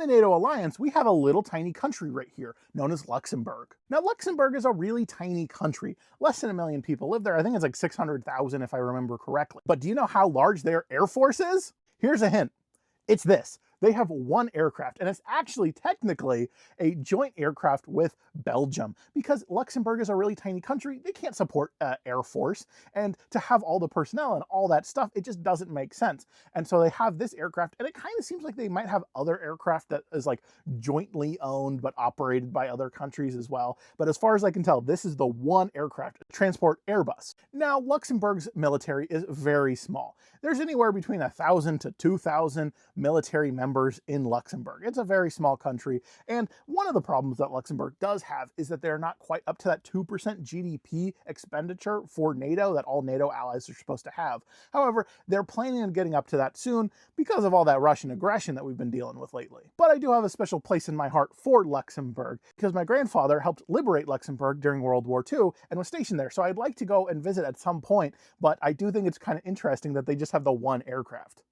in the NATO alliance, we have a little tiny country right here, known as Luxembourg. Now, Luxembourg is a really tiny country. Less than 1 million people live there. I think it's like 600,000 if I remember correctly. But do you know how large their air force is? Here's a hint. It's this. They have one aircraft, and it's actually technically a joint aircraft with Belgium, because Luxembourg is a really tiny country. They can't support air force, and to have all the personnel and all that stuff, it just doesn't make sense. And so they have this aircraft, and it kind of seems like they might have other aircraft that is like jointly owned but operated by other countries as well. But as far as I can tell, this is the one aircraft to transport Airbus. Now, Luxembourg's military is very small. There's anywhere between 1,000 to 2,000 military members in Luxembourg. It's a very small country, and one of the problems that Luxembourg does have is that they're not quite up to that 2% GDP expenditure for NATO that all NATO allies are supposed to have. However, they're planning on getting up to that soon because of all that Russian aggression that we've been dealing with lately. But I do have a special place in my heart for Luxembourg because my grandfather helped liberate Luxembourg during World War II and was stationed there, so I'd like to go and visit at some point, but I do think it's kind of interesting that they just have the one aircraft.